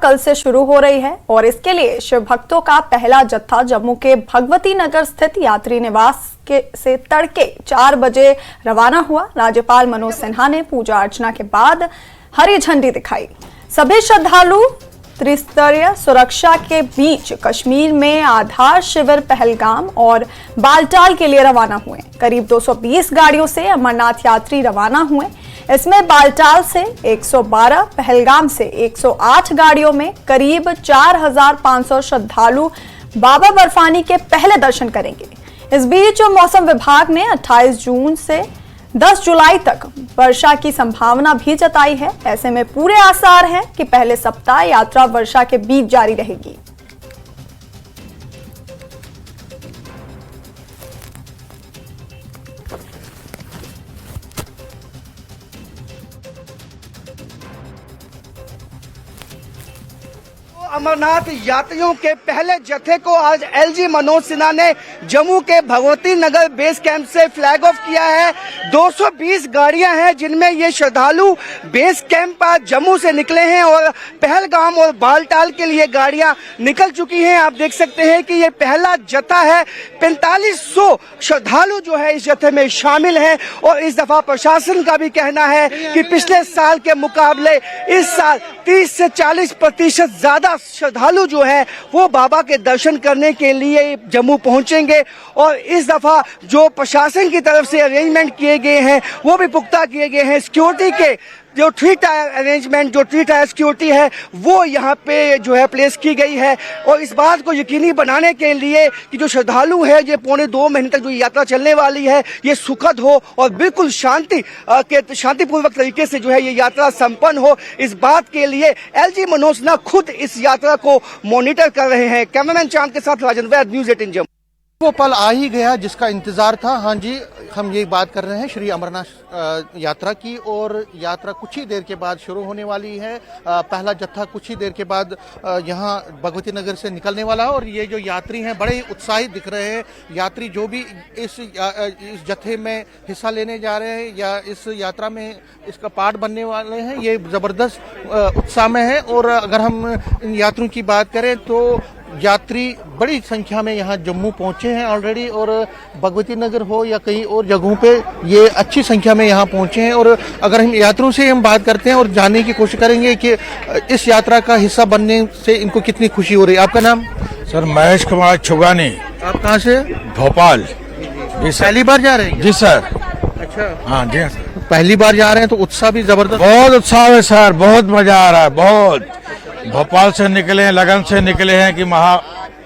कल से शुरू हो रही है और इसके लिए शिव भक्तों का पहला जत्था जम्मू के भगवती नगर स्थित यात्री निवास से तड़के 4 बजे रवाना हुआ। राज्यपाल मनोज सिन्हा ने पूजा अर्चना के बाद हरी झंडी दिखाई। सभी श्रद्धालु त्रिस्तरीय सुरक्षा के बीच कश्मीर में आधार शिविर पहलगाम और बालटाल के लिए रवाना हुए। करीब 220 गाड़ियों से अमरनाथ यात्री रवाना हुए। इसमें बालटाल से 112, पहलगाम से 108 गाड़ियों में करीब 4500 श्रद्धालु बाबा बर्फानी के पहले दर्शन करेंगे। इस बीच मौसम विभाग ने 28 जून से 10 जुलाई तक वर्षा की संभावना भी जताई है। ऐसे में पूरे आसार हैं कि पहले सप्ताह यात्रा वर्षा के बीच जारी रहेगी। अमरनाथ यात्रियों के पहले जत्थे को आज एलजी मनोज सिन्हा ने जम्मू के भगवती नगर बेस कैंप से फ्लैग ऑफ किया है। 220 गाड़ियां हैं जिनमें ये श्रद्धालु बेस कैंप जम्मू से निकले हैं और पहलगाम और बालटाल के लिए गाड़ियां निकल चुकी हैं। आप देख सकते हैं कि ये पहला जत्था है। 4500 श्रद्धालु जो है इस जत्थे में शामिल हैं और इस दफा प्रशासन का भी कहना है कि पिछले साल के मुकाबले इस साल 30 से 40% ज्यादा श्रद्धालु जो है वो बाबा के दर्शन करने के लिए जम्मू पहुंचेंगे और इस दफा जो प्रशासन की तरफ से अरेंजमेंट किए गए हैं वो भी पुख्ता किए गए हैं। सिक्योरिटी के जो 3 टायर अरेंजमेंट, जो 3 टायर सिक्योरिटी है वो यहाँ पे जो है प्लेस की गई है और इस बात को यकीनी बनाने के लिए कि जो श्रद्धालु है ये पौने 2 महीने तक जो यात्रा चलने वाली है ये सुखद हो और बिल्कुल शांतिपूर्वक तरीके से जो है ये यात्रा संपन्न हो, इस बात के लिए एलजी मनोज सिन्हा खुद इस यात्रा को मॉनिटर कर रहे हैं। कैमरामैन चांद के साथ राजेंद्र वैद, न्यूज़ 18 जम्मू। वो पल आ ही गया जिसका इंतजार था। हाँ जी, हम ये बात कर रहे हैं श्री अमरनाथ यात्रा की और यात्रा कुछ ही देर के बाद शुरू होने वाली है। पहला जत्था कुछ ही देर के बाद यहाँ भगवती नगर से निकलने वाला है और ये जो यात्री हैं बड़े ही उत्साहित दिख रहे हैं। यात्री जो भी इस जत्थे में हिस्सा लेने जा रहे हैं या इस यात्रा में इसका पार्ट बनने वाले हैं, ये ज़बरदस्त उत्साह में है। और अगर हम इन यात्रियों की बात करें तो यात्री बड़ी संख्या में यहाँ जम्मू पहुंचे हैं ऑलरेडी और भगवती नगर हो या कहीं और जगहों पे ये अच्छी संख्या में यहाँ पहुंचे हैं। और अगर हम यात्रियों से हम बात करते हैं और जानने की कोशिश करेंगे कि इस यात्रा का हिस्सा बनने से इनको कितनी खुशी हो रही है। आपका नाम? सर महेश कुमार छुगानी। आप कहाँ से? भोपाल। पहली बार जा रहे हैं? जी सर। अच्छा, हाँ जी सर, पहली बार जा रहे हैं तो उत्साह भी जबरदस्त? बहुत उत्साह है सर, बहुत मजा आ रहा है। बहुत भोपाल से निकले हैं, लगन से निकले हैं कि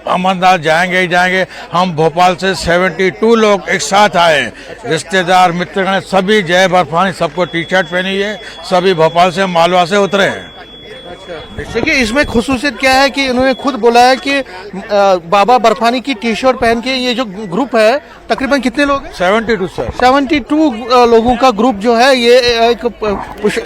अमरनाथ जाएंगे ही जाएंगे। हम भोपाल से 72 लोग एक साथ आए हैं, रिश्तेदार मित्रगण सभी। जय बर्फानी सबको टी-शर्ट पहनी है, सभी भोपाल से मालवा से उतरे हैं। देखिए इसमें खुसूसियत क्या है कि उन्होंने खुद बोला है कि बाबा बर्फानी की टी-शर्ट पहन के ये जो ग्रुप है तकरीबन कितने लोग? 72 सर। 72 लोगों का ग्रुप जो है ये एक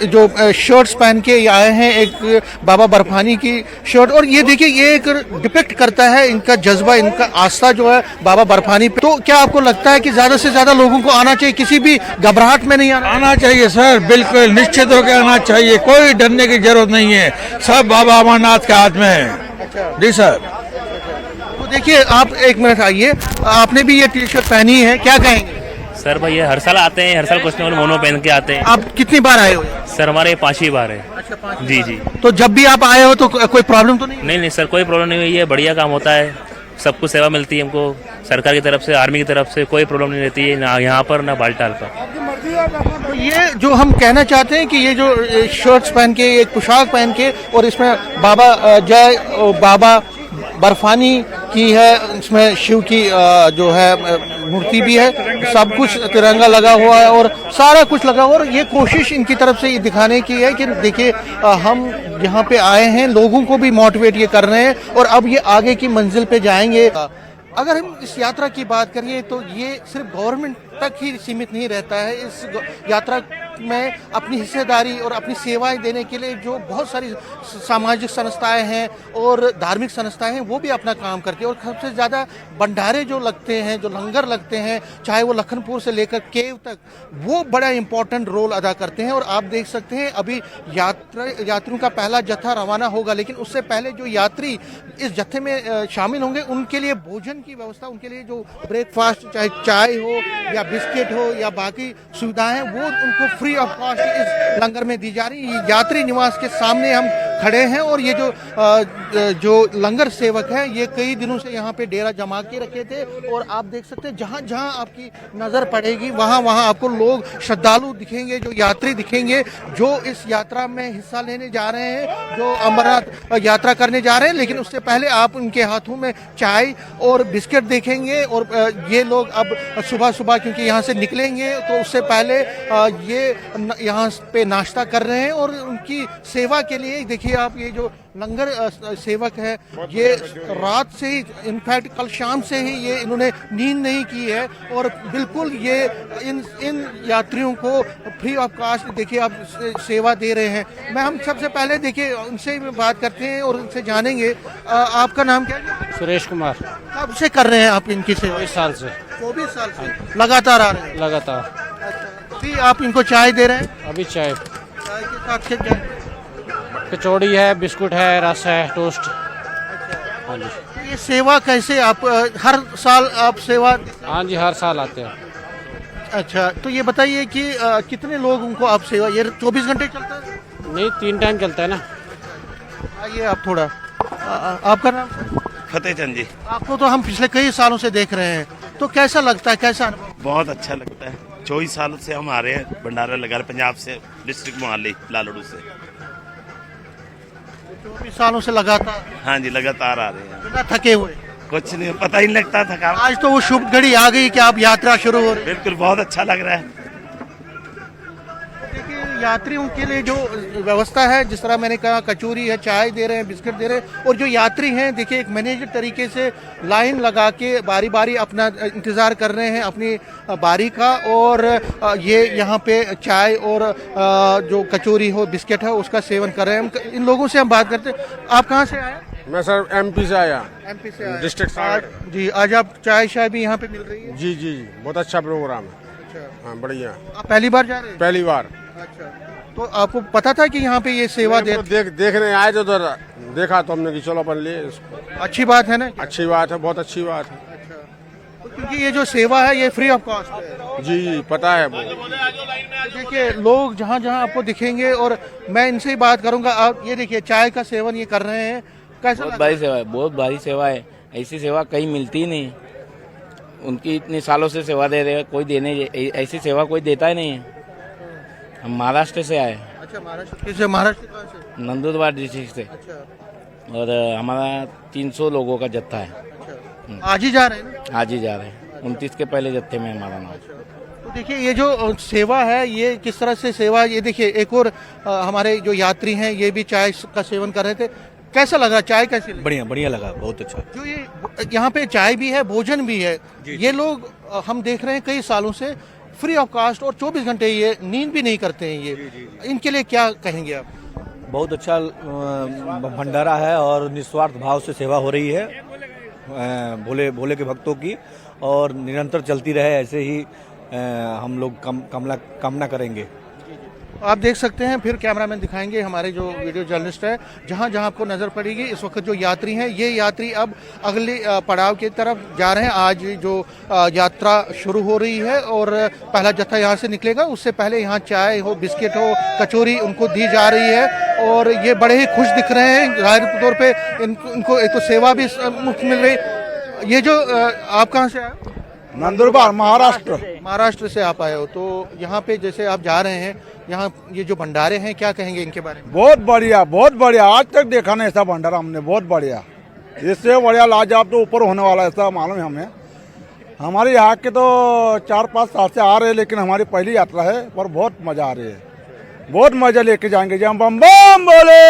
जो शर्ट्स पहन के आए हैं, एक बाबा बर्फानी की शर्ट। और ये देखिए ये एक डिपिक्ट करता है इनका जज्बा, इनका आस्था जो है बाबा बर्फानी पे। तो क्या आपको लगता है कि ज्यादा से ज्यादा लोगों को आना चाहिए, किसी भी घबराहट में नहीं आना चाहिए? सर बिल्कुल निश्चित होकर आना चाहिए, कोई डरने की जरूरत नहीं है, सब बाबा अमरनाथ के हाथ में है। जी सर। तो देखिए आप एक मिनट आइए, आपने भी ये टी शर्ट पहनी है, क्या कहेंगे? सर भाई ये हर साल आते हैं, हर साल कुछ न कुछ मोनो पहन के आते हैं। आप कितनी बार आए हो? सर हमारे 5 ही बार है। अच्छा, 5 जी जी। तो जब भी आप आए हो तो कोई प्रॉब्लम तो नहीं? नहीं सर, कोई प्रॉब्लम नहीं हुई है, बढ़िया काम होता है, सब कुछ सेवा मिलती है हमको सरकार की तरफ से, आर्मी की तरफ से, कोई प्रॉब्लम नहीं रहती है ना यहाँ पर ना बालटाल पर। तो ये जो हम कहना चाहते हैं कि ये जो शर्ट्स पहन के, एक पोशाक पहन के और इसमें बाबा जय बाबा बर्फानी की है, इसमें शिव की जो है मूर्ति भी है, सब कुछ तिरंगा लगा हुआ है और सारा कुछ लगा हुआ। और ये कोशिश इनकी तरफ से ये दिखाने की है कि देखिए हम यहाँ पे आए हैं, लोगों को भी मोटिवेट ये कर रहे हैं और अब ये आगे की मंजिल पे जाएंगे। अगर हम इस यात्रा की बात करिए तो ये सिर्फ गवर्नमेंट तक ही सीमित नहीं रहता है। इस यात्रा में अपनी हिस्सेदारी और अपनी सेवाएं देने के लिए जो बहुत सारी सामाजिक संस्थाएं हैं और धार्मिक संस्थाएं हैं वो भी अपना काम करती है। और सबसे ज़्यादा भंडारे जो लगते हैं, जो लंगर लगते हैं, चाहे वो लखनपुर से लेकर केव तक, वो बड़ा इंपॉर्टेंट रोल अदा करते हैं। और आप देख सकते हैं अभी यात्रियों का पहला जत्था रवाना होगा, लेकिन उससे पहले जो यात्री इस जत्थे में शामिल होंगे उनके लिए भोजन की व्यवस्था, उनके लिए जो ब्रेकफास्ट, चाहे चाय हो या बिस्किट हो या बाकी सुविधाएं, वो उनको फ्री ऑफ कॉस्ट इस लंगर में दी जा रही है। यात्री निवास के सामने हम खड़े हैं और ये जो लंगर सेवक हैं ये कई दिनों से यहाँ पे डेरा जमा के रखे थे। और आप देख सकते हैं जहाँ जहाँ आपकी नज़र पड़ेगी वहाँ वहाँ आपको लोग, श्रद्धालु दिखेंगे, जो यात्री दिखेंगे जो इस यात्रा में हिस्सा लेने जा रहे हैं, जो अमरनाथ यात्रा करने जा रहे हैं। लेकिन उससे पहले आप उनके हाथों में चाय और बिस्किट देखेंगे। और ये लोग अब सुबह सुबह क्योंकि यहाँ से निकलेंगे तो उससे पहले ये यहाँ पे नाश्ता कर रहे हैं। और उनकी सेवा के लिए देखिए आप, ये जो लंगर सेवक है ये रात से ही, इनफैक्ट कल शाम से ही ये इन्होंने नींद नहीं की है और बिल्कुल ये इन यात्रियों को फ्री ऑफ कास्ट देखिए आप सेवा दे रहे हैं। मैं हम सबसे पहले देखिए उनसे बात करते हैं और उनसे जानेंगे। आपका नाम क्या है? सुरेश कुमार। कब से कर रहे हैं आप इनकी सेवा? 24 साल से। 24 साल से लगातार आ रहे हैं? लगातार। फिर आप इनको चाय दे रहे हैं? अभी चाय के साथ क्या? कचौड़ी है, बिस्कुट है, रस है, टोस्ट। हाँ जी। ये सेवा कैसे आप हर साल आप सेवा? हाँ जी, हर साल आते हैं। अच्छा, तो ये बताइए कि कितने लोगों को आप सेवा, ये 24 घंटे चलता है? नहीं, 3 टाइम चलता है ना। आइए आप थोड़ा, आपका नाम? फतेह चंद जी। आपको तो हम पिछले कई सालों से देख रहे हैं, तो कैसा लगता है, कैसा अनुभव? बहुत अच्छा लगता है। 24 साल से हम आ रहे हैं भंडारा लगा रहे, पंजाब से, डिस्ट्रिक्ट मोहाली लालड़ू से। 24 सालों से लगातार? हाँ जी, लगातार आ रहे हैं, बिना थके हुए? कुछ नहीं, पता ही नहीं लगता थकान। आज तो वो शुभ घड़ी आ गई कि आप यात्रा शुरू हो रही है। बिल्कुल, बहुत अच्छा लग रहा है। देखिए यात्रियों के लिए जो व्यवस्था है, जिस तरह मैंने कहा, कचौरी है, चाय दे रहे हैं, बिस्किट दे रहे हैं। और जो यात्री हैं देखिए एक मैनेजर तरीके से लाइन लगा के बारी बारी अपना इंतज़ार कर रहे हैं अपनी बारी का। और ये यहाँ पे चाय और जो कचौरी हो, बिस्किट है, उसका सेवन कर रहे हैं। इन लोगों से हम बात करते हैं। आप कहाँ से आए? मैं सर एमपी से आया। एमपी से आए? डिस्ट्रिक्ट आज जी, आज आप चाय शाय भी यहाँ पे मिल रही है? जी जी, बहुत अच्छा प्रोग्राम है। अच्छा, हाँ, बढ़िया। आप पहली बार जा रहे हैं? पहली बार। अच्छा, तो आपको पता था कि यहाँ पे ये सेवा दे? देखने आए थे, तो देखा तो हमने कि चलो अपन लिए। अच्छी बात है ना? अच्छी बात है, बहुत अच्छी बात है। अच्छा, तो क्योंकि ये जो सेवा है ये फ्री ऑफ कॉस्ट है। जी जी, पता है वो। देखिए लोग जहाँ जहाँ आपको दिखेंगे, और मैं इनसे ही बात करूँगा। आप ये देखिए चाय का सेवन ये कर रहे हैं, कैसा? बहुत भारी सेवा है, बहुत भारी सेवा है। ऐसी सेवा कहीं मिलती ही नहीं। उनकी इतने सालों से सेवा दे रहे हैं, कोई देने ऐसी सेवा कोई देता ही नहीं है। हम महाराष्ट्र से आए। अच्छा, महाराष्ट्र से? महाराष्ट्र कहाँ से? नंदुरबार डिस्ट्रिक्ट से। अच्छा, और हमारा 300 लोगों का जत्था है। अच्छा, आज ही जा रहे हैं ना? आज ही जा रहे हैं, 29 के पहले जत्थे में हमारा नाम। तो देखिए ये जो सेवा है ये किस तरह से सेवा, ये देखिए एक और हमारे जो यात्री हैं ये भी चाय का सेवन कर रहे थे। कैसा लगा, चाय कैसी लगी? बढ़िया, बढ़िया लगा, बहुत अच्छा। जो ये यहाँ पे चाय भी है, भोजन भी है, ये लोग हम देख रहे हैं कई सालों से फ्री ऑफ कास्ट, और 24 घंटे ये नींद भी नहीं करते हैं ये। इनके लिए क्या कहेंगे आप? बहुत अच्छा भंडारा है और निस्वार्थ भाव से सेवा हो रही है भोले भोले के भक्तों की, और निरंतर चलती रहे ऐसे ही हम लोग कामना करेंगे। आप देख सकते हैं, फिर कैमरामैन दिखाएंगे, हमारे जो वीडियो जर्नलिस्ट है, जहां जहां आपको नजर पड़ेगी इस वक्त जो यात्री हैं, ये यात्री अब अगले पड़ाव की तरफ जा रहे हैं। आज जो यात्रा शुरू हो रही है और पहला जत्था यहां से निकलेगा, उससे पहले यहां चाय हो, बिस्किट हो, कचौरी उनको दी जा रही है। और ये बड़े ही खुश दिख रहे हैं, जाहिर तौर पर इनको एक तो सेवा भी मुफ्त मिल रही। ये जो आप कहाँ से आए? नंदुरबार, महाराष्ट्र। महाराष्ट्र से आप आए हो, तो यहाँ पे जैसे आप जा रहे हैं, यहाँ ये जो भंडारे हैं क्या कहेंगे इनके बारे में? बहुत बढ़िया, बहुत बढ़िया। आज तक देखा नहीं ऐसा भंडारा हमने, बहुत बढ़िया। इससे बढ़िया लाजवाब तो ऊपर होने वाला है, ऐसा मालूम है हमें। हमारे यहाँ के तो 4-5 साल से आ रहे हैं, लेकिन हमारी पहली यात्रा है, पर बहुत मजा आ रही है। बहुत मजा लेके जाएंगे। जब बम बम बोले,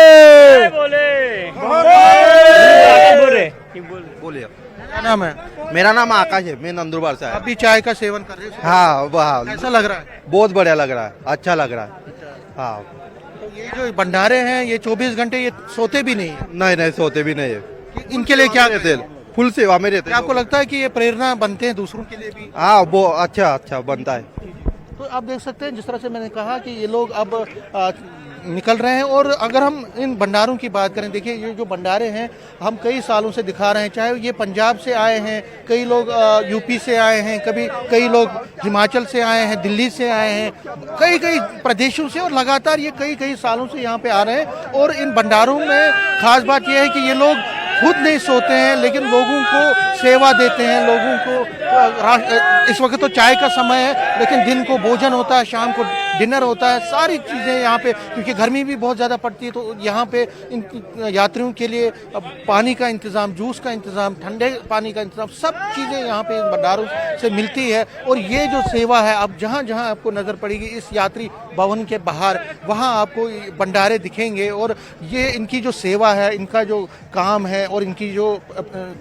बोलिए, क्या नाम है? मेरा नाम आकाश है, मैं नंदुरबार से आया। आप भी चाय का सेवन कर रहे हो? हाँ वाह, कैसा लग रहा है? बहुत बढ़िया लग रहा है, अच्छा लग रहा है। हाँ, तो ये जो भंडारे हैं ये 24 घंटे ये सोते भी नहीं है, नहीं सोते भी नहीं है। इनके लिए क्या रहते हैं, फुल सेवा में रहते क्या आपको लगता है कि ये प्रेरणा बनते हैं दूसरों के लिए भी? हाँ, वो अच्छा बनता है। तो आप देख सकते हैं जिस तरह से मैंने कहा कि ये लोग अब निकल रहे हैं। और अगर हम इन भंडारों की बात करें, देखिए ये जो भंडारे हैं हम कई सालों से दिखा रहे हैं, चाहे ये पंजाब से आए हैं, कई लोग यूपी से आए हैं, कई लोग हिमाचल से आए हैं, दिल्ली से आए हैं, कई प्रदेशों से, और लगातार ये कई सालों से यहाँ पे आ रहे हैं। और इन भंडारों में खास बात यह है कि ये लोग खुद नहीं सोते हैं लेकिन लोगों को सेवा देते हैं। लोगों को इस वक्त तो चाय का समय है लेकिन दिन को भोजन होता है, शाम को डिनर होता है, सारी चीज़ें यहाँ पे, क्योंकि गर्मी भी बहुत ज़्यादा पड़ती है तो यहाँ पे इन यात्रियों के लिए पानी का इंतज़ाम, जूस का इंतज़ाम, ठंडे पानी का इंतज़ाम, सब चीज़ें यहाँ पे इन भंडारों से मिलती है। और ये जो सेवा है, अब जहाँ जहाँ आपको नज़र पड़ेगी इस यात्री भवन के बाहर, वहाँ आपको भंडारे दिखेंगे। और ये इनकी जो सेवा है, इनका जो काम है और इनकी जो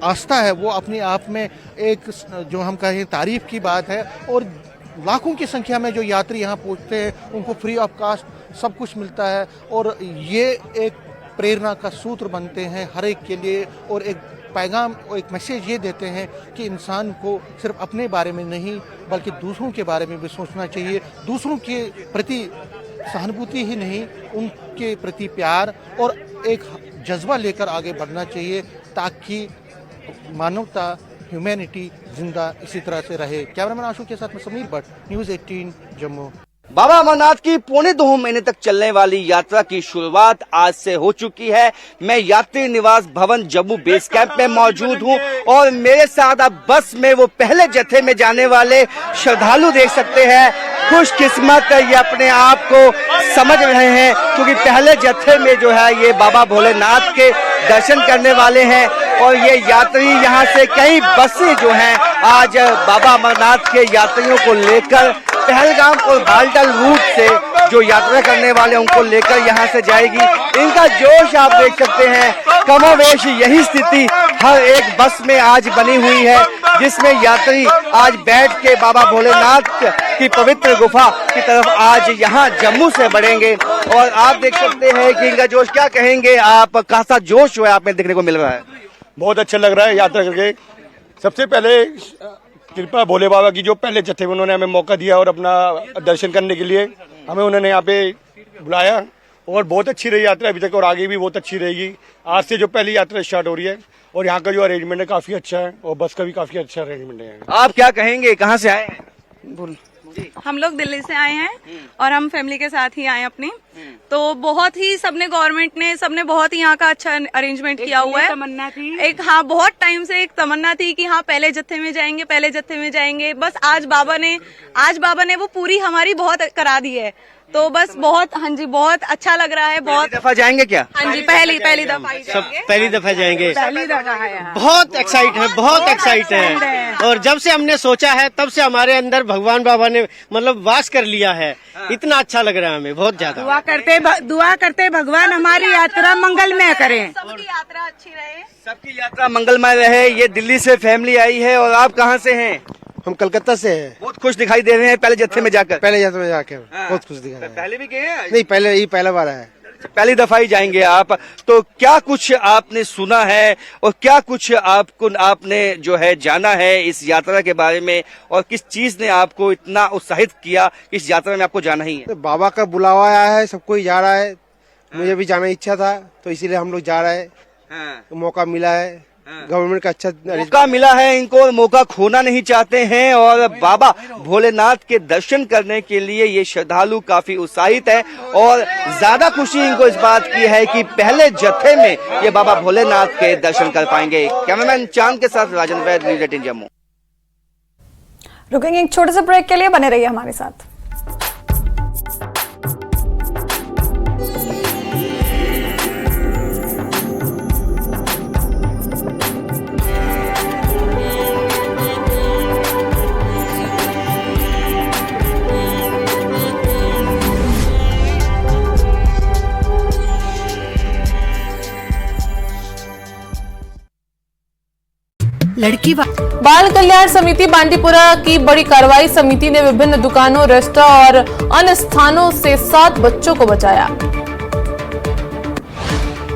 आस्था है, वो अपने आप में एक जो हम कहें तारीफ की बात है। और लाखों की संख्या में जो यात्री यहाँ पहुँचते हैं उनको फ्री ऑफ कास्ट सब कुछ मिलता है। और ये एक प्रेरणा का सूत्र बनते हैं हर एक के लिए, और एक पैगाम और एक मैसेज ये देते हैं कि इंसान को सिर्फ अपने बारे में नहीं बल्कि दूसरों के बारे में भी सोचना चाहिए। दूसरों के प्रति सहानुभूति ही नहीं, उनके प्रति प्यार और एक जज्बा लेकर आगे बढ़ना चाहिए ताकि मानवता, ह्यूमैनिटी जिंदा इसी तरह से रहे। कैमरामैन आशु के साथ में समीर भट्ट, न्यूज़ 18 जम्मू। बाबा अमरनाथ की 2.25 महीने तक चलने वाली यात्रा की शुरुआत आज से हो चुकी है। मैं यात्री निवास भवन जम्मू बेस कैंप में मौजूद हूं और मेरे साथ अब बस में वो पहले जत्थे में जाने वाले श्रद्धालु देख सकते हैं। खुशकिस्मत ये अपने आप को समझ रहे हैं क्योंकि पहले जत्थे में जो है ये बाबा भोलेनाथ के दर्शन करने वाले हैं। और ये यात्री यहाँ से कई बसें जो हैं आज बाबा अमरनाथ के यात्रियों को लेकर पहलगाम और बालटाल रूट से जो यात्रा करने वाले उनको लेकर यहाँ से जाएगी। इनका जोश आप देख सकते हैं। कमोवेश यही स्थिति हर एक बस में आज बनी हुई है जिसमें यात्री आज बैठ के बाबा भोलेनाथ की पवित्र गुफा की तरफ आज यहाँ जम्मू से बढ़ेंगे। और आप देख सकते हैं कि इनका जोश, क्या कहेंगे आप, खासा जोश जो है आप में देखने को मिल रहा है? बहुत अच्छा लग रहा है यात्रा करके। सबसे पहले कृपा भोले बाबा की, जो पहले जत्थे में उन्होंने हमें मौका दिया और अपना दर्शन करने के लिए हमें उन्होंने यहाँ पे बुलाया। और बहुत अच्छी रही यात्रा अभी तक और आगे भी बहुत अच्छी रहेगी। आज से जो पहली यात्रा स्टार्ट हो रही है और यहाँ का जो अरेंजमेंट है काफी अच्छा है और बस का भी काफी अच्छा अरेंजमेंट है। आप क्या कहेंगे, कहाँ से आए हैं? हम लोग दिल्ली से आए हैं और हम फैमिली के साथ ही आए अपनी। तो बहुत ही सबने, गवर्नमेंट ने, सबने बहुत ही यहाँ का अच्छा अरेंजमेंट किया हुआ है। तमन्ना थी एक, हाँ बहुत टाइम से एक तमन्ना थी कि हाँ पहले जत्थे में जाएंगे, पहले जत्थे में जाएंगे। बस आज बाबा ने वो पूरी हमारी बहुत करा दी है। तो बस बहुत, हाँ जी, बहुत अच्छा लग रहा है। बहुत दफा जाएंगे क्या? हाँ जी, पहली दफा सब पहली दफा जाएंगे। पहली दफा है। बहुत एक्साइट है और जब से हमने सोचा है तब से हमारे अंदर भगवान बाबा ने मतलब वास कर लिया है। इतना अच्छा लग रहा है हमें, बहुत ज्यादा। दुआ करते भगवान हमारी यात्रा मंगलमय करें, सबकी यात्रा अच्छी रहे, सबकी यात्रा मंगलमय रहे। ये दिल्ली से फैमिली आई है और आप कहाँ से हैं? हम कलकत्ता से हैं। बहुत खुश दिखाई दे रहे हैं पहले जत्थे में जाकर। बहुत खुश दिखा रहे हैं। पहले भी गए हैं? नहीं, पहला बार है। पहली दफा ही जाएंगे आप। तो क्या कुछ आपने सुना है और क्या कुछ आपने जो है जाना है इस यात्रा के बारे में, और किस चीज ने आपको इतना उत्साहित किया इस यात्रा में आपको जाना ही है? तो बाबा का बुलावा आया है, सब कोई जा रहा है। मुझे भी जाने की इच्छा था तो इसीलिए हम लोग जा रहे हैं। तो मौका मिला है, गवर्नमेंट का अच्छा मौका मिला है इनको और मौका खोना नहीं चाहते हैं। और बाबा भोलेनाथ के दर्शन करने के लिए ये श्रद्धालु काफी उत्साहित है और ज्यादा खुशी इनको इस बात की है कि पहले जत्थे में ये बाबा भोलेनाथ के दर्शन कर पाएंगे। कैमरामैन चांद के साथ राजन वैद, न्यूज़ 18 जम्मू। रुकेंगे एक छोटे से ब्रेक के लिए, बने रहिए हमारे साथ। लड़की बाल कल्याण समिति बांडीपुरा की बड़ी कार्रवाई। समिति ने विभिन्न दुकानों, रेस्टोरेंट और अन्य स्थानों से 7 बच्चों को बचाया।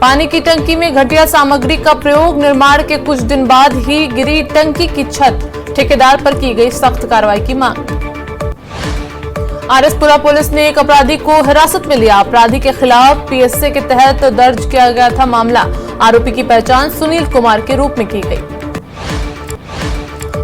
पानी की टंकी में घटिया सामग्री का प्रयोग, निर्माण के कुछ दिन बाद ही गिरी टंकी की छत, ठेकेदार पर की गई सख्त कार्रवाई की मांग। आरएसपुरा पुलिस ने एक अपराधी को हिरासत में लिया। अपराधी के खिलाफ पीएसए के तहत दर्ज किया गया था मामला। आरोपी की पहचान सुनील कुमार के रूप में की गई।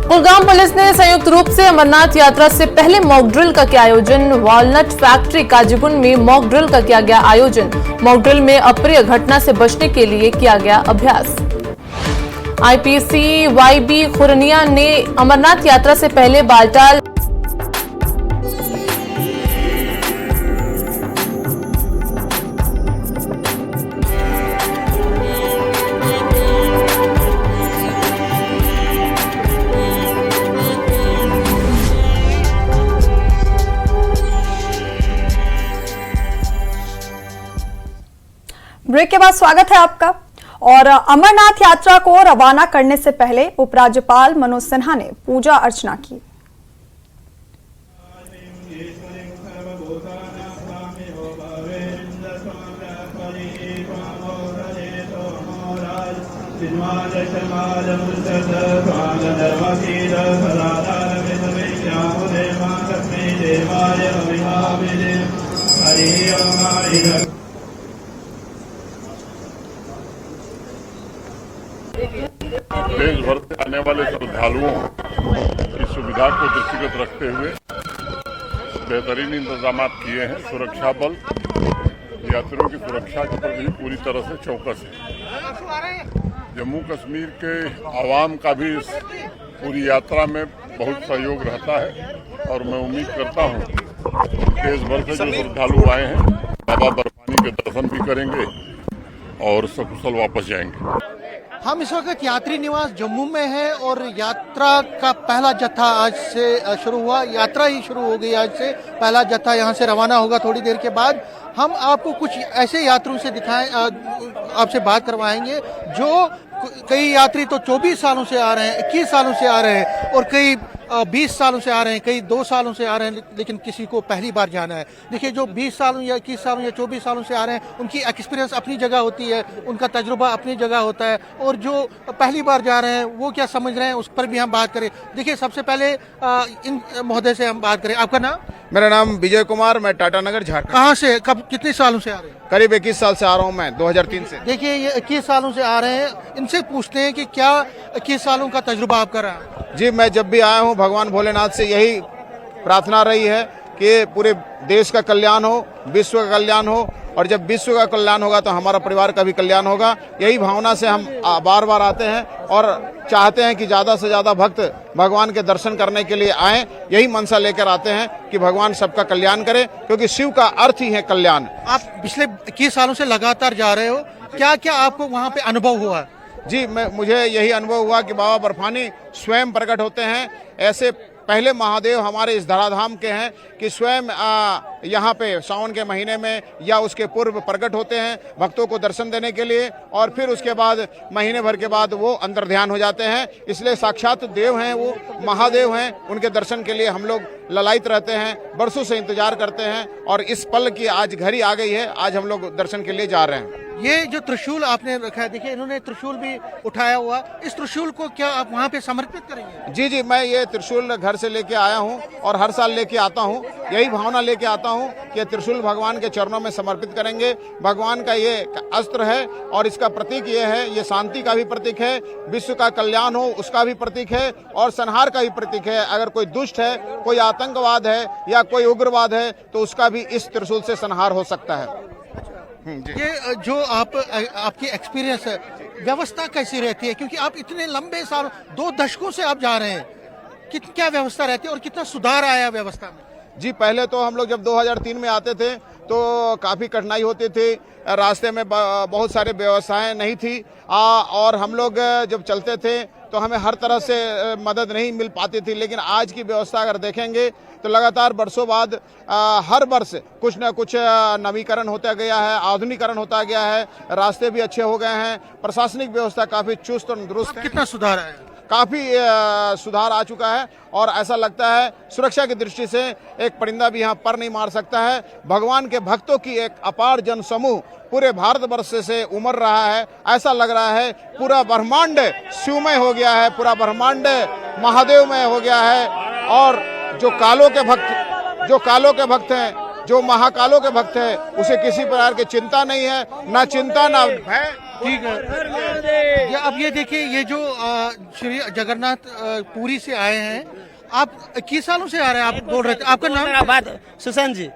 कुलगाम पुलिस ने संयुक्त रूप से अमरनाथ यात्रा से पहले मॉक ड्रिल का किया आयोजन। वॉलनट फैक्ट्री काजीगुंड में मॉक ड्रिल का किया गया आयोजन। मॉक ड्रिल में अप्रिय घटना से बचने के लिए किया गया अभ्यास। आईपीसी वाईबी खुरनिया ने अमरनाथ यात्रा से पहले बालटाल ब्रेक के बाद स्वागत है आपका। और अमरनाथ यात्रा को रवाना करने से पहले उपराज्यपाल मनोज सिन्हा ने पूजा अर्चना की। देश भर से आने वाले श्रद्धालुओं की सुविधा को दृष्टिगत रखते हुए बेहतरीन इंतजाम किए हैं। सुरक्षा बल यात्रियों की सुरक्षा के प्रति पूरी तरह से चौकस है। जम्मू कश्मीर के आवाम का भी इस पूरी यात्रा में बहुत सहयोग रहता है और मैं उम्मीद करता हूँ देश भर से जो श्रद्धालु आए हैं बाबा बर्फानी के दर्शन भी करेंगे और सकुशल वापस जाएंगे। हम इस वक्त यात्री निवास जम्मू में है और यात्रा का पहला जत्था आज से शुरू हुआ। यात्रा ही शुरू हो गई आज से। पहला जत्था यहाँ से रवाना होगा थोड़ी देर के बाद। हम आपको कुछ ऐसे यात्रियों से आपसे बात करवाएंगे जो कई यात्री तो 24 सालों से आ रहे हैं, 21 सालों से आ रहे हैं और कई 20 सालों से आ रहे हैं, कई 2 सालों से आ रहे हैं, लेकिन किसी को पहली बार जाना है। देखिए जो 20 सालों या 21 सालों या 24 सालों से आ रहे हैं उनकी एक्सपीरियंस अपनी जगह होती है, उनका तजुर्बा अपनी जगह होता है और जो पहली बार जा रहे हैं वो क्या समझ रहे हैं उस पर भी हम बात करें। देखिए सबसे पहले इन महोदय से हम बात करें। आपका नाम? मेरा नाम विजय कुमार, मैं टाटा नगर झारखंड। कहाँ से, कब, कितने सालों से आ रहे हैं? करीब 21 साल से आ रहा हूँ मैं, 2003 से। देखिए ये 21 सालों से आ रहे हैं, इनसे पूछते हैं कि क्या 21 सालों का तजुर्बा आपका रहा? जी मैं जब भी आया हूँ भगवान भोलेनाथ से यही प्रार्थना रही है कि पूरे देश का कल्याण हो, विश्व का कल्याण हो और जब विश्व का कल्याण होगा तो हमारा परिवार का भी कल्याण होगा। यही भावना से हम बार बार आते हैं और चाहते हैं कि ज़्यादा से ज़्यादा भक्त भगवान के दर्शन करने के लिए आएं। यही मनसा लेकर आते हैं कि भगवान सबका कल्याण करे, क्योंकि शिव का अर्थ ही है कल्याण। आप पिछले 21 सालों से लगातार जा रहे हो, क्या क्या आपको वहाँ पे अनुभव हुआ? जी मुझे यही अनुभव हुआ कि बाबा बर्फानी स्वयं प्रकट होते हैं। ऐसे पहले महादेव हमारे इस धराधाम के हैं कि स्वयं यहाँ पे सावन के महीने में या उसके पूर्व प्रकट होते हैं भक्तों को दर्शन देने के लिए और फिर उसके बाद महीने भर के बाद वो अंतर ध्यान हो जाते हैं। इसलिए साक्षात देव हैं, वो महादेव हैं। उनके दर्शन के लिए हम लोग ललायित रहते हैं, बरसों से इंतजार करते हैं और इस पल की आज घड़ी आ गई है। आज हम लोग दर्शन के लिए जा रहे हैं। ये जो त्रिशूल आपने रखा है, देखिए इन्होंने त्रिशूल भी उठाया हुआ, इस त्रिशूल को क्या आप वहाँ पे समर्पित करेंगे? जी जी मैं ये त्रिशूल घर से लेके आया हूँ और हर साल लेके आता हूँ। यही भावना लेके आता हूँ कि त्रिशूल भगवान के चरणों में समर्पित करेंगे। भगवान का ये अस्त्र है और इसका प्रतीक ये है, ये शांति का भी प्रतीक है, विश्व का कल्याण हो उसका भी प्रतीक है और संहार का भी प्रतीक है। अगर कोई दुष्ट है, कोई आतंकवाद है या कोई उग्रवाद है तो उसका भी इस त्रिशूल से संहार हो सकता है। ये जो आपकी एक्सपीरियंस है, व्यवस्था कैसी रहती है? क्योंकि आप इतने लंबे साल 2 दशकों से आप जा रहे हैं, क्या व्यवस्था रहती है और कितना सुधार आया व्यवस्था में? जी पहले तो हम लोग जब 2003 में आते थे तो काफ़ी कठिनाई होती थी, रास्ते में बहुत सारी व्यवस्थाएं नहीं थी और हम लोग जब चलते थे तो हमें हर तरह से मदद नहीं मिल पाती थी। लेकिन आज की व्यवस्था अगर देखेंगे तो लगातार बरसों बाद हर वर्ष कुछ न कुछ नवीकरण होता गया है, आधुनिकीकरण होता गया है, रास्ते भी अच्छे हो गए हैं, प्रशासनिक व्यवस्था काफ़ी चुस्त और दुरुस्त है। कितना सुधार है? काफ़ी सुधार आ चुका है और ऐसा लगता है सुरक्षा की दृष्टि से एक परिंदा भी यहाँ पर नहीं मार सकता है। भगवान के भक्तों की एक अपार जनसमूह पूरे भारतवर्ष से उमड़ रहा है। ऐसा लग रहा है पूरा ब्रह्मांड शिवमय हो गया है, पूरा ब्रह्मांड महादेवमय हो गया है। और जो कालों के भक्त हैं, जो महाकालों के भक्त हैं, उसे किसी प्रकार की चिंता नहीं है, ना चिंता ना भय। ठीक है, अब ये देखिए, ये जो श्री जगन्नाथ पुरी से आए हैं, आप 21 सालों से आ रहे हैं, आप बोल रहे थे, आपका नाम? बात सुशांत जी।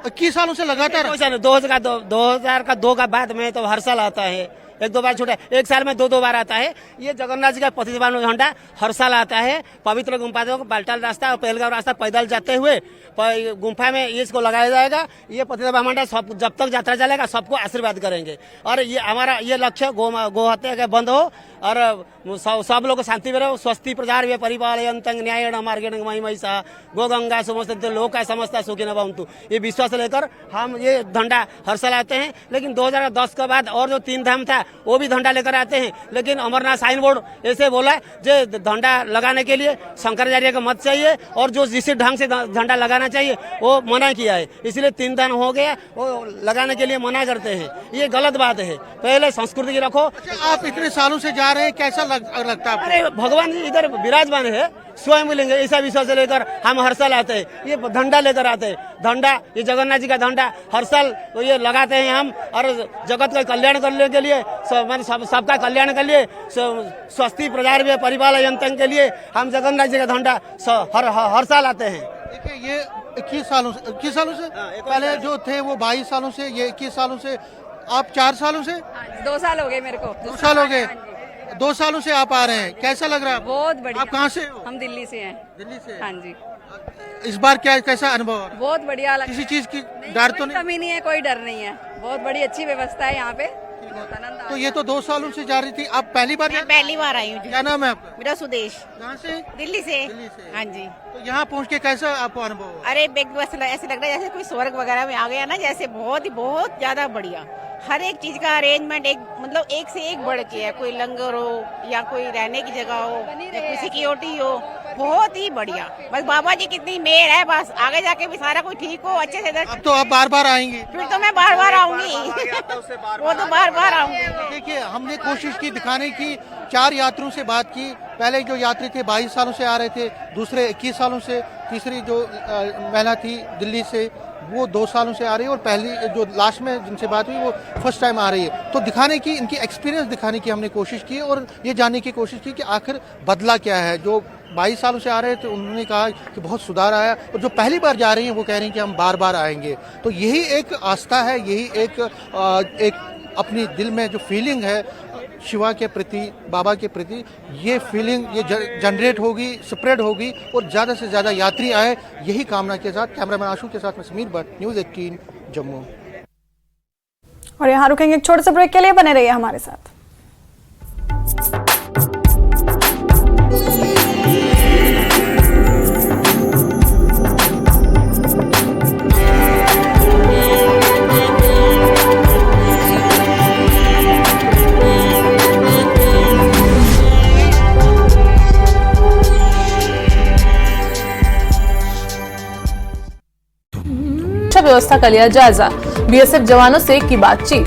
21 सालों से लगातार? 2002 का बाद में तो हर साल आता है, एक दो बार छूटा, एक साल में दो बार आता है। ये जगन्नाथ जी का 25वां झंडा हर साल आता है। पवित्र गुम्फा बाल्टाल रास्ता और पहलगांव रास्ता पैदल जाते हुए गुम्फा में इसको लगाया जाएगा। ये 25वां झंडा सब जब तक यात्रा चलेगा सबको आशीर्वाद करेंगे। और ये हमारा ये लक्ष्य गो हत्या बंद हो और सब लोग शांति में रहो। स्वस्ति प्रजार वे परिपालयन्तं न्यायेन मार्गेण मयि महिषा गो गंगा समस्त लोका समस्ता सुखिनः भवन्तु। ये विश्वास लेकर हम ये झंडा हर साल आते हैं। लेकिन 2010 के बाद और जो 3 धाम था वो भी झंडा लेकर आते हैं। लेकिन अमरनाथ साइन बोर्ड ऐसे बोला जो झंडा लगाने के लिए शंकराचार्य का मत चाहिए और जो जिस ढंग से झंडा लगाना चाहिए वो मना किया है। इसलिए 3 धाम हो गया, वो लगाने के लिए मना करते हैं। ये गलत बात है, पहले संस्कृति की रखो। आप इतने सालों से जा रहे हैं, कैसा लगता है? अरे भगवान जी इधर विराजमान है, स्वयं मिलेंगे, ऐसा विश्वास लेकर हम हर साल आते हैं। ये झंडा लेकर आते हैं, झंडा ये जगन्नाथ जी का झंडा हर साल तो ये लगाते हैं हम। और जगत का कल्याण करने के लिए, सबका कल्याण के लिए, स्वस्ति प्रजार वे परिपालयन्तं के लिए हम जगन्नाथ जी का झंडा हर साल आते हैं। देखिए, ये 21 सालों से पहले जो थे वो 22 सालों से, ये 21 सालों से, आप 4 सालों से? 2 साल हो गए मेरे को। 2 साल हो गए, 2 सालों से आप आ रहे हैं, कैसा लग रहा है? बहुत बढ़िया। आप कहाँ से हो? हम दिल्ली से हैं। दिल्ली से? हाँ जी। इस बार कैसा अनुभव? बहुत बढ़िया लगा। किसी चीज की डर तो नहीं? कमी नहीं है, कोई डर नहीं है, बहुत बड़ी अच्छी व्यवस्था है यहाँ पे, बहुत आनंद। तो ये तो 2 सालों से जा रही थी, आप पहली बार? पहली बार आई हूँ। क्या नाम है आपका? मेरा सुदेश। कहाँ से? दिल्ली से। हाँ जी। तो यहाँ पहुँच के कैसा आपको अनुभव? अरे ऐसे लग रहा है जैसे कोई स्वर्ग वगैरह में आ गया ना, जैसे बहुत ज्यादा बढ़िया। हर एक चीज का अरेंजमेंट एक से एक बढ़ के है। कोई लंगर हो या कोई रहने की जगह हो या कोई सिक्योरिटी हो, बहुत ही बढ़िया। बस बाबा जी कितनी मेहर है, बस आगे जाके भी सारा कुछ ठीक हो अच्छे से। अब तो आप बार आएंगे? फिर तो मैं बार आऊंगी। वो तो बार आऊंगी। देखिए, हमने कोशिश की दिखाने की, 4 यात्रियों से बात की। पहले जो यात्री थे 22 सालों से आ रहे थे, दूसरे 21 सालों से, तीसरी जो महिला थी दिल्ली से वो 2 सालों से आ रही है, और पहली जो लास्ट में जिनसे बात हुई वो फर्स्ट टाइम आ रही है। तो दिखाने की, इनकी एक्सपीरियंस दिखाने की हमने कोशिश की और ये जानने की कोशिश की कि आखिर बदला क्या है। जो 22 सालों से आ रहे थे उन्होंने कहा कि बहुत सुधार आया, और जो पहली बार जा रही हैं वो कह रही हैं कि हम बार आएंगे। तो यही एक आस्था है, यही एक अपनी दिल में जो फीलिंग है शिवा के प्रति, बाबा के प्रति, ये फीलिंग ये जनरेट होगी, स्प्रेड होगी और ज़्यादा से ज़्यादा यात्री आए, यही कामना के साथ। कैमरामैन आशु के साथ में समीर भट्ट, न्यूज़ 18 जम्मू। और यहाँ रुकेंगे एक छोटे से ब्रेक के लिए, बने रहिए हमारे साथ। व्यवस्था का लिया जायजा, बीएसएफ जवानों से की बातचीत।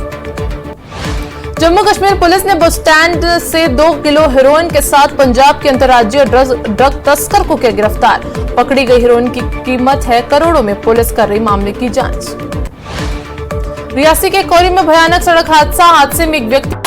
जम्मू कश्मीर पुलिस ने बस स्टैंड से 2 किलो हेरोइन के साथ पंजाब के अंतर्राज्यीय ड्रग तस्कर को किया गिरफ्तार। पकड़ी गई हेरोइन की कीमत है करोड़ों में, पुलिस कर रही मामले की जांच। रियासी के कोरी में भयानक सड़क हादसे में एक व्यक्ति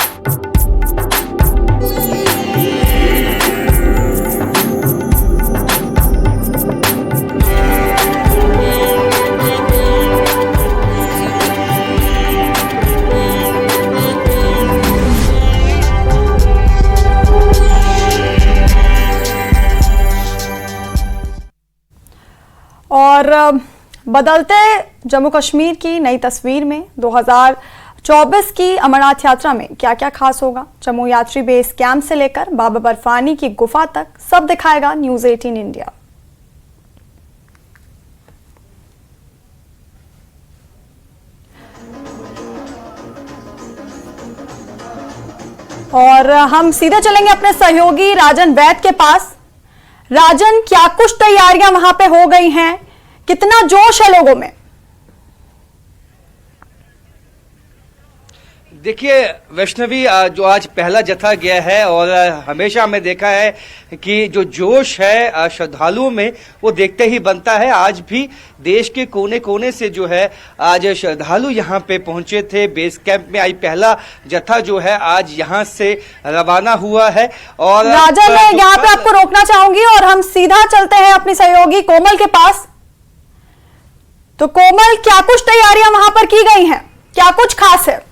और बदलते जम्मू कश्मीर की नई तस्वीर में 2024 की अमरनाथ यात्रा में क्या क्या खास होगा, जम्मू यात्री बेस कैंप से लेकर बाबा बर्फानी की गुफा तक सब दिखाएगा न्यूज़ 18 इंडिया। और हम सीधे चलेंगे अपने सहयोगी राजन वैद के पास। राजन, क्या कुछ तैयारियां वहां पे हो गई हैं? कितना जोश है लोगों में? देखिए वैष्णवी, जो आज पहला जत्था गया है और हमेशा हमने देखा है कि जो जोश है श्रद्धालुओं में वो देखते ही बनता है। आज भी देश के कोने कोने से जो है आज श्रद्धालु यहाँ पे पहुंचे थे। बेस कैंप में आई पहला जत्था जो है आज यहाँ से रवाना हुआ है। और राजन, मैं यहाँ पे आपको रोकना चाहूंगी और हम सीधा चलते हैं अपनी सहयोगी कोमल के पास। तो कोमल, क्या कुछ तैयारियां वहां पर की गई हैं? क्या कुछ खास है?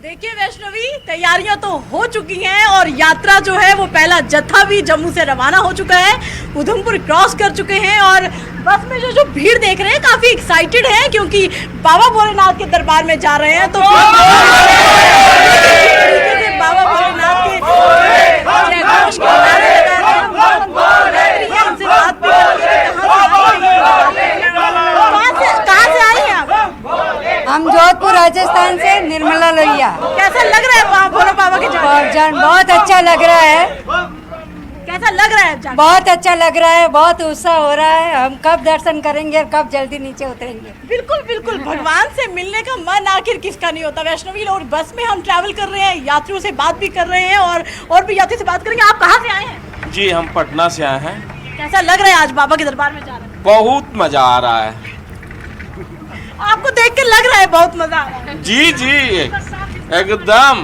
देखिए वैष्णवी, तैयारियां तो हो चुकी हैं और यात्रा जो है वो पहला जत्था भी जम्मू से रवाना हो चुका है, उधमपुर क्रॉस कर चुके हैं। और बस में जो भीड़ देख रहे हैं काफी एक्साइटेड है क्योंकि बाबा भोलेनाथ के दरबार में जा रहे हैं। तो बाबा भोलेनाथ के जयघोष के नारे लगा रहे हैं। इनसे बात भी कहाँ से आई हैं आप? हम जोधपुर राजस्थान से, निर्मला लोहिया। कैसा लग रहा है वहाँ भोले बाबा के जान? बहुत अच्छा लग रहा है। कैसा लग रहा है? बहुत अच्छा लग रहा है, बहुत उत्साह हो रहा है। हम कब दर्शन करेंगे और कब जल्दी नीचे उतरेंगे? बिल्कुल बिल्कुल, भगवान से मिलने का मन आखिर किसका नहीं होता वैष्णवी। और बस में हम ट्रैवल कर रहे हैं, यात्रियों से बात भी कर रहे हैं और भी यात्री से बात करेंगे। आप कहाँ से आए हैं? जी, हम पटना से आए हैं। कैसा लग रहा है आज बाबा के दरबार में जा रहे हैं? बहुत मजा आ रहा है। आपको देख के लग रहा है बहुत मजा आ रहा है? जी जी, एकदम।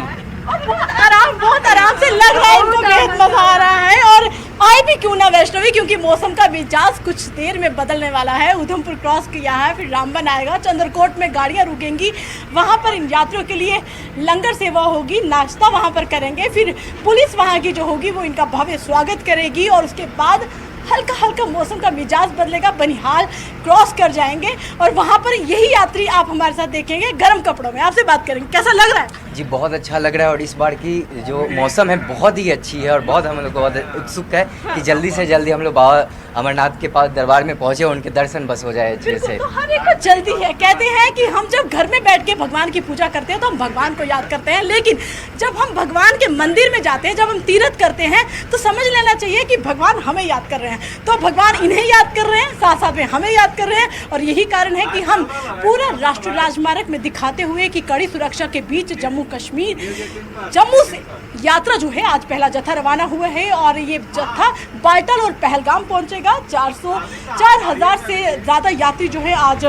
और बहुत आराम से लग रहा है इनको, बेहद मजा आ रहा है। और आए भी क्यों ना वैष्णवी, क्योंकि मौसम का मिजाज कुछ देर में बदलने वाला है। उधमपुर क्रॉस किया है, फिर रामबन आएगा, चंद्रकोट में गाड़ियां रुकेंगी, वहां पर इन यात्रियों के लिए लंगर सेवा होगी, नाश्ता वहां पर करेंगे। फिर पुलिस वहां की जो होगी वो इनका भव्य स्वागत करेगी और उसके बाद हल्का हल्का मौसम का मिजाज बदलेगा, बनिहाल क्रॉस कर जाएंगे और वहां पर यही यात्री आप हमारे साथ देखेंगे गर्म कपड़ों में। आपसे बात करेंगे, कैसा लग रहा है? जी, बहुत अच्छा लग रहा है और इस बार की जो मौसम है बहुत ही अच्छी है और बहुत हम लोग बहुत उत्सुक है कि जल्दी से जल्दी हम लोग बाबा अमरनाथ के पास दरबार में पहुंचे और उनके दर्शन बस हो जाए अच्छे से। तो हर एक को जल्दी है। कहते हैं कि हम जब घर में बैठ के भगवान की पूजा करते हैं तो हम भगवान को याद करते हैं, लेकिन जब हम भगवान के मंदिर में जाते हैं, जब हम तीर्थ करते हैं तो समझ लेना चाहिए कि भगवान हमें याद कर रहे हैं। तो भगवान इन्हें याद कर रहे हैं, साथ साथ में हमें याद कर रहे हैं। और यही कारण है कि हम पूरा राष्ट्रीय राजमार्ग में दिखाते हुए कि कड़ी सुरक्षा के बीच जम्मू से यात्रा जो है आज पहला जत्था रवाना हुआ है और ये जत्था बाल्टाल और पहलगाम पहुंचेगा। 4,000 से ज़्यादा यात्री जो है आज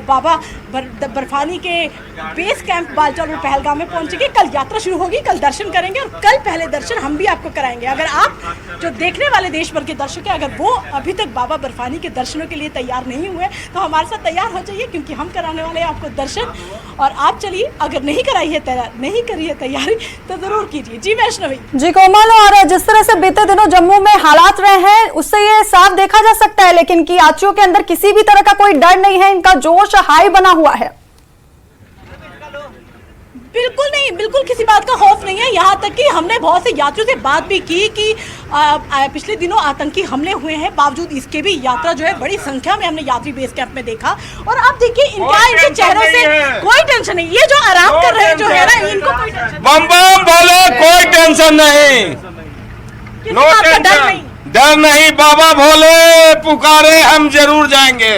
बाबा बर्फानी के बेस कैंप बाल्टाल और पहलगाम में पहुंचेंगे। कल यात्रा शुरू होगी, कल दर्शन करेंगे और कल पहले दर्शन हम भी आपको कराएंगे। अगर आप जो देखने वाले देश भर के दर्शक हैं, अगर वो अभी तक बाबा बर्फानी के दर्शनों के लिए तैयार नहीं हुए तो हमारे साथ तैयार हो जाइए, क्योंकि हम कराने वाले हैं आपको दर्शन। और आप चलिए, अगर नहीं करी है तैयारी तो जरूर कीजिए। जी वैष्णवी। जी कोमल, और जिस तरह से बीते दिनों जम्मू में हालात रहे हैं उससे ये साफ देखा जा सकता है लेकिन कि यात्रियों के अंदर किसी भी तरह का कोई डर नहीं है, इनका जोश हाई बना हुआ है। बिल्कुल नहीं, बिल्कुल किसी बात का खौफ नहीं है। यहाँ तक कि हमने बहुत से यात्रियों से बात भी की कि पिछले दिनों आतंकी हमले हुए हैं, बावजूद इसके भी यात्रा जो है बड़ी संख्या में हमने यात्री बेस कैंप में देखा। और आप देखिए इनके चेहरों से कोई टेंशन नहीं। ये जो आराम कर रहे हैं जो है ना, इनको कोई बम बम बोले, कोई टेंशन नहीं, नो टेंशन, डर नहीं। बाबा भोले पुकारे, हम जरूर जाएंगे।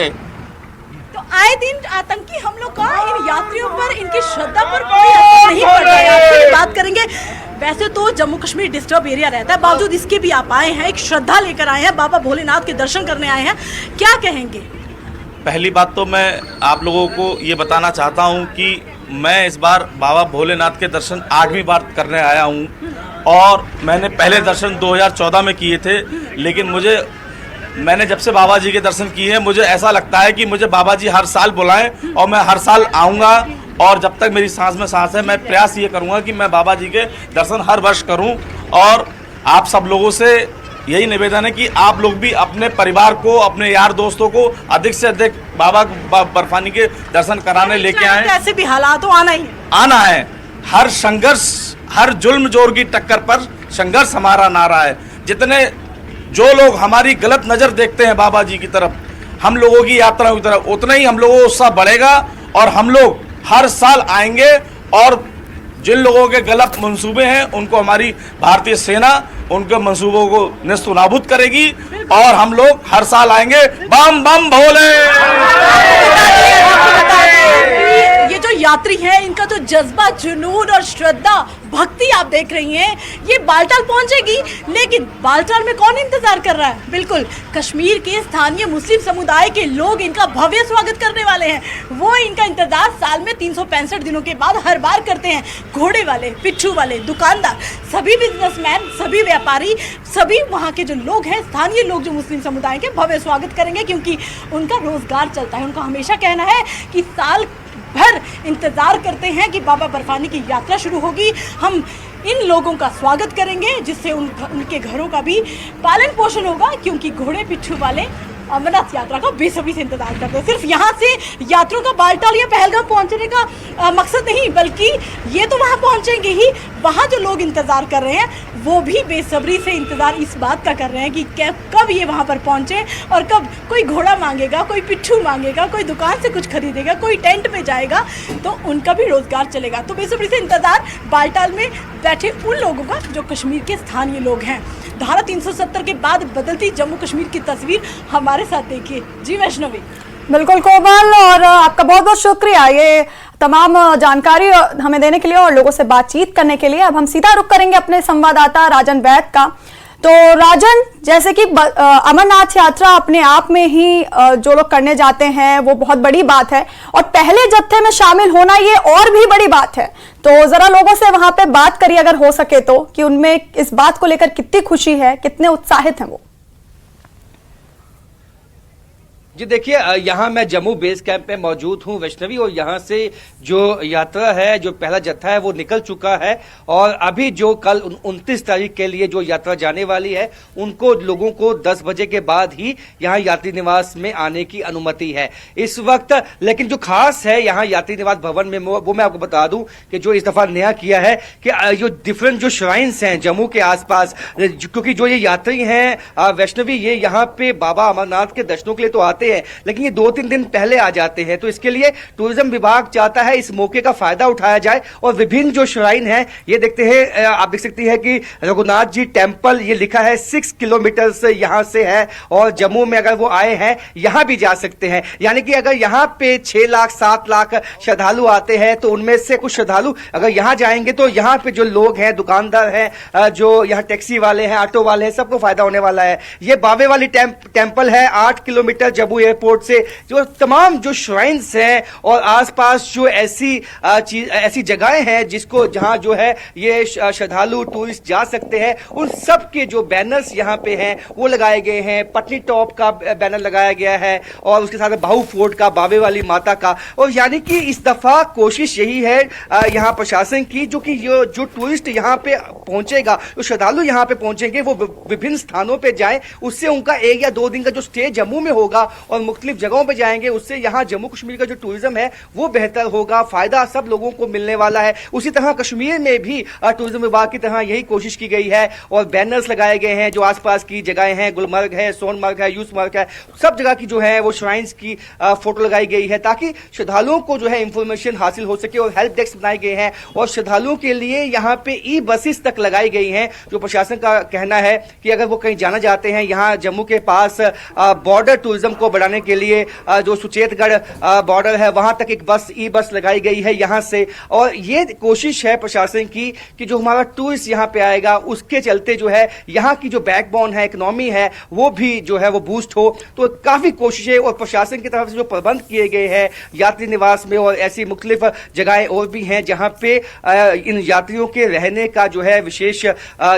आए दिन आतंकी हमलों का इन यात्रियों पर, इनकी श्रद्धा पर कोई असर नहीं पड़ रहा है। आपसे बात करेंगे। वैसे तो जम्मू कश्मीर डिस्टर्ब एरिया रहता है, बावजूद इसके भी आप आए हैं, एक श्रद्धा लेकर आए हैं, बाबा भोलेनाथ के दर्शन करने आए हैं, क्या कहेंगे? पहली बात तो मैं आप लोगों को ये बताना चाहता हूँ कि मैं इस बार बाबा भोलेनाथ के दर्शन 8वीं बार करने आया हूँ और मैंने पहले दर्शन 2014 में किए थे, लेकिन मैंने जब से बाबा जी के दर्शन किए हैं मुझे ऐसा लगता है कि मुझे बाबा जी हर साल बुलाएं और मैं हर साल आऊँगा। और जब तक मेरी सांस में सांस है मैं प्रयास ये करूँगा कि मैं बाबा जी के दर्शन हर वर्ष करूँ। और आप सब लोगों से यही निवेदन है कि आप लोग भी अपने परिवार को, अपने यार दोस्तों को अधिक से अधिक बाबा बर्फानी के दर्शन कराने लेके आए। कैसे भी हालात हो, आना है। हर संघर्ष, हर जुल्म जोर की टक्कर पर संघर्ष हमारा नारा है। जितने जो लोग हमारी गलत नजर देखते हैं बाबा जी की तरफ, हम लोगों की यात्रा की तरफ, उतना ही हम लोगों को उत्साह बढ़ेगा और हम लोग हर साल आएंगे और जिन लोगों के गलत मंसूबे हैं उनको हमारी भारतीय सेना उनके मंसूबों को नेस्त नाबूद करेगी और हम लोग हर साल आएंगे। बम बम भोले। ये जो यात्री हैं इनका जो जज्बा, जुनून और श्रद्धा, भक्ति आप देख रही हैं, ये बालटाल पहुंचेगी। लेकिन बालटाल में कौन इंतजार कर रहा है? बिल्कुल कश्मीर के स्थानीय मुस्लिम समुदाय के लोग इनका भव्य स्वागत करने वाले हैं। वो इनका इंतजार साल में 365 दिनों के बाद हर बार करते हैं। घोड़े वाले, पिट्ठू वाले, दुकानदार, सभी बिजनेसमैन, सभी व्यापारी, सभी वहाँ के जो लोग हैं, स्थानीय लोग जो मुस्लिम समुदाय के भव्य स्वागत करेंगे, क्योंकि उनका रोजगार चलता है। उनका हमेशा कहना है कि साल भर इंतजार करते हैं कि बाबा बर्फानी की यात्रा शुरू होगी, हम इन लोगों का स्वागत करेंगे, जिससे उनके घरों का भी पालन पोषण होगा, क्योंकि घोड़े पिट्ठू वाले अमरनाथ यात्रा का बेसब्री से इंतजार करते हैं। सिर्फ यहाँ से यात्रियों का बालटाल या पहलगाम पहुँचने का मकसद नहीं, बल्कि ये तो वहाँ पहुँचेंगे ही, वहाँ जो लोग इंतजार कर रहे हैं वो भी बेसब्री से इंतजार इस बात का कर रहे हैं कि कब ये वहाँ पर पहुँचे और कब कोई घोड़ा मांगेगा, कोई पिट्ठू मांगेगा, कोई दुकान से कुछ खरीदेगा, कोई टेंट पे जाएगा, तो उनका भी रोजगार चलेगा। तो बेसब्री से इंतजार बालटाल में बैठे उन लोगों का जो कश्मीर के स्थानीय लोग हैं। धारा 370 के बाद बदलती जम्मू कश्मीर की तस्वीर हमारे साथ देखिए। जी वैष्णवी। बिल्कुल कोमल, और आपका बहुत बहुत शुक्रिया ये तमाम जानकारी हमें देने के लिए और लोगों से बातचीत करने के लिए। अब हम सीधा रुख करेंगे अपने संवाददाता राजन वैद का। तो राजन, जैसे कि अमरनाथ यात्रा अपने आप में ही जो लोग करने जाते हैं वो बहुत बड़ी बात है, और पहले जत्थे में शामिल होना ये और भी बड़ी बात है। तो जरा लोगों से वहां पे बात करिए अगर हो सके तो, कि उनमें इस बात को लेकर कितनी खुशी है, कितने उत्साहित हैं वो। जी देखिए, यहाँ मैं जम्मू बेस कैंप में मौजूद हूँ वैष्णवी, और यहाँ से जो यात्रा है, जो पहला जत्था है वो निकल चुका है, और अभी जो कल 29 तारीख के लिए जो यात्रा जाने वाली है उनको लोगों को 10 बजे के बाद ही यहाँ यात्री निवास में आने की अनुमति है इस वक्त। लेकिन जो खास है यहाँ यात्री निवास भवन में वो मैं आपको बता दूं कि जो इस दफा नया किया है कि जो डिफरेंट जो श्राइन्स हैं जम्मू के आसपास, क्योंकि जो ये यात्री हैं वैष्णवी, ये यहाँ पे बाबा अमरनाथ के दर्शनों के लिए तो आते हैं, लेकिन ये 2-3 दिन पहले आ जाते हैं। तो इसके लिए टूरिज्म विभाग चाहता है इस मौके का फायदा उठाया जाए, और विभिन्न जो श्राइन है ये देखते हैं, आप देख सकती हैं कि रघुनाथ जी टेम्पल ये लिखा है 6 किलोमीटर से यहाँ से है, और जम्मू में अगर वो आए हैं यहाँ भी जा सकते हैं। यानी कि अगर यहाँ पे 6 लाख 7 लाख श्रद्धालु आते हैं तो उनमें से कुछ श्रद्धालु अगर यहाँ जाएंगे तो यहाँ पे जो लोग हैं, दुकानदार हैं, जो यहाँ टैक्सी वाले हैं, ऑटो वाले हैं, सबको फायदा होने वाला है। ये बाबे वाली टेम्पल है 8 किलोमीटर जम्मू एयरपोर्ट से। जो तमाम जो श्राइन्स हैं और आसपास जो ऐसी जगहें हैं जिसको जहां जो है ये श्रद्धालु टूरिस्ट जा सकते हैं, उन सब के जो बैनर्स यहाँ पे हैं वो लगाए गए हैं। पटनी टॉप का बैनर लगाया गया है, और उसके साथ बाहू फोर्ट का, बाबे वाली माता का। और यानी कि इस दफा कोशिश यही है यहाँ प्रशासन की, जो कि जो टूरिस्ट यहाँ पे पहुंचेगा, जो श्रद्धालु यहाँ पे पहुंचेंगे वो विभिन्न स्थानों पे जाएं, उससे उनका 1 या 2 दिन का जो स्टे जम्मू में होगा और मुख्तलिफ जगहों पे जाएंगे, उससे यहाँ जम्मू कश्मीर का जो टूरिज्म है वो बेहतर होगा, फायदा सब लोगों को मिलने वाला है। उसी तरह कश्मीर में भी टूरिज्म विभाग की तरह यही कोशिश की गई है, और बैनर्स लगाए गए हैं जो आसपास की जगहें हैं, गुलमर्ग है, सोनमर्ग है, यूसमर्ग है, सब जगह की जो है वो श्राइन्स की फोटो लगाई गई है, ताकि श्रद्धालुओं को जो है इंफॉर्मेशन हासिल हो सके। और हेल्प डेस्क बनाए गए हैं, और श्रद्धालुओं के लिए यहाँ पे ई बसेस तक लगाई गई हैं। जो प्रशासन का कहना है कि अगर वो कहीं जाना चाहते हैं, यहाँ जम्मू के पास बॉर्डर टूरिज्म को बढ़ाने के लिए जो सुचेतगढ़ बॉर्डर है वहां तक एक ई बस लगाई गई है यहाँ से। और ये कोशिश है प्रशासन की कि जो हमारा टूरिस्ट यहाँ पे आएगा उसके चलते जो है यहाँ की जो बैकबोन है, इकोनॉमी है, वो भी जो है वो बूस्ट हो। तो काफी कोशिशें और प्रशासन की तरफ से जो प्रबंध किए गए हैं यात्री निवास में, और ऐसी मुख्तलिफ जगहें और भी हैं जहाँ पे इन यात्रियों के रहने का जो है विशेष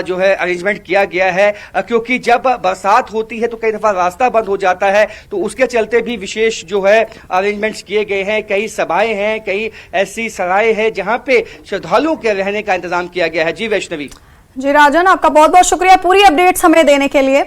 जो है अरेंजमेंट किया गया है। क्योंकि जब बरसात होती है तो कई दफा रास्ता बंद हो जाता है, तो उसके चलते भी विशेष जो है अरेंजमेंट्स किए गए हैं। कई सभाएं हैं, कई ऐसी सराय है जहां पे श्रद्धालुओं के रहने का इंतजाम किया गया है। जी वैष्णवी। जी राजन, आपका बहुत बहुत शुक्रिया पूरी अपडेट्स हमें देने के लिए।